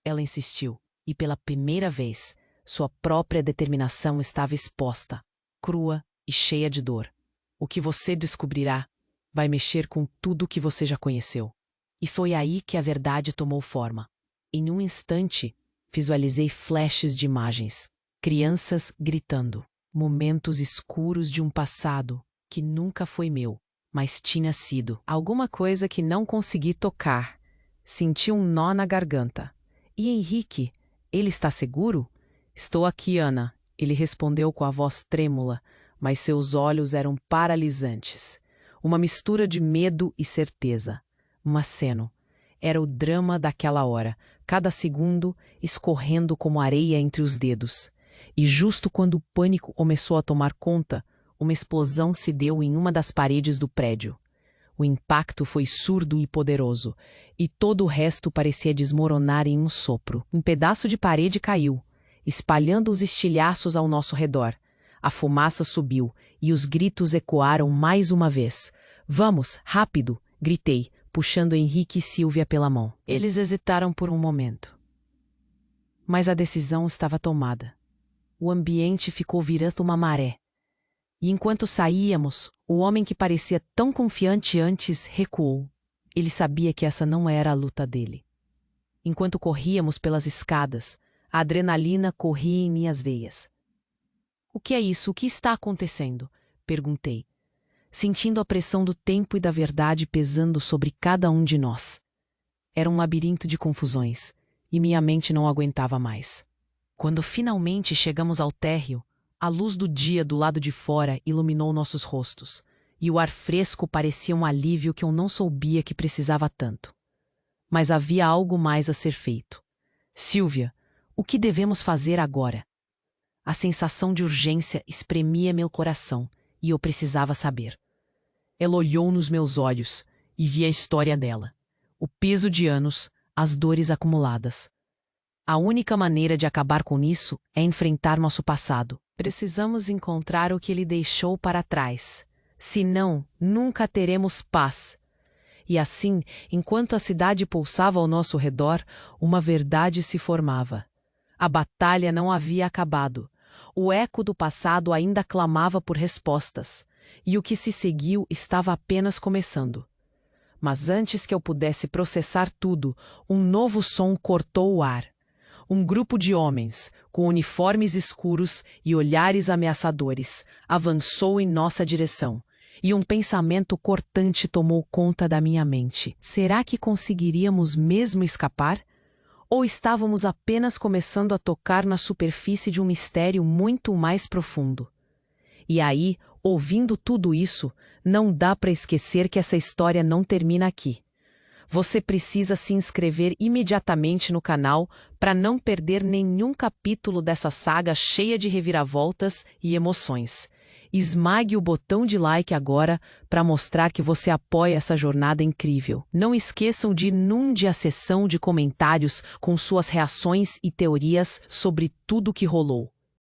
Ela insistiu, e pela primeira vez, sua própria determinação estava exposta, crua e cheia de dor. O que você descobrirá vai mexer com tudo que você já conheceu. E foi aí que a verdade tomou forma. Em um instante, visualizei flashes de imagens, crianças gritando, momentos escuros de um passado que nunca foi meu, mas tinha sido. Alguma coisa que não consegui tocar. Senti um nó na garganta. E Henrique, ele está seguro? Estou aqui, Ana, ele respondeu com a voz trêmula, mas seus olhos eram paralisantes. Uma mistura de medo e certeza. Um aceno. Era o drama daquela hora, cada segundo escorrendo como areia entre os dedos. E justo quando o pânico começou a tomar conta, uma explosão se deu em uma das paredes do prédio. O impacto foi surdo e poderoso, e todo o resto parecia desmoronar em um sopro. Um pedaço de parede caiu, espalhando os estilhaços ao nosso redor. A fumaça subiu, e os gritos ecoaram mais uma vez. Vamos, rápido! Gritei, puxando Henrique e Sylvia pela mão. Eles hesitaram por um momento. Mas a decisão estava tomada. O ambiente ficou virando uma maré. E enquanto saíamos, o homem que parecia tão confiante antes recuou. Ele sabia que essa não era a luta dele. Enquanto corríamos pelas escadas, a adrenalina corria em minhas veias. O que é isso? O que está acontecendo? Perguntei. sentindo a pressão do tempo e da verdade pesando sobre cada um de nós. Era um labirinto de confusões, e minha mente não aguentava mais. Quando finalmente chegamos ao térreo, a luz do dia do lado de fora iluminou nossos rostos, e o ar fresco parecia um alívio que eu não soubia que precisava tanto. Mas havia algo mais a ser feito. Silvia, o que devemos fazer agora? A sensação de urgência espremia meu coração, e eu precisava saber. Ela olhou nos meus olhos e vi a história dela. O peso de anos, as dores acumuladas. A única maneira de acabar com isso é enfrentar nosso passado. Precisamos encontrar o que ele deixou para trás. Senão, nunca teremos paz. E assim, enquanto a cidade pulsava ao nosso redor, uma verdade se formava. A batalha não havia acabado. O eco do passado ainda clamava por respostas. E o que se seguiu estava apenas começando. Mas antes que eu pudesse processar tudo, um novo som cortou o ar. Um grupo de homens, com uniformes escuros e olhares ameaçadores, avançou em nossa direção. E um pensamento cortante tomou conta da minha mente. Será que conseguiríamos mesmo escapar? Ou estávamos apenas começando a tocar na superfície de um mistério muito mais profundo? E aí, ouvindo tudo isso, não dá para esquecer que essa história não termina aqui. Você precisa se inscrever imediatamente no canal para não perder nenhum capítulo dessa saga cheia de reviravoltas e emoções. Esmague o botão de like agora para mostrar que você apoia essa jornada incrível. Não esqueçam de inunde a seção de comentários com suas reações e teorias sobre tudo o que rolou.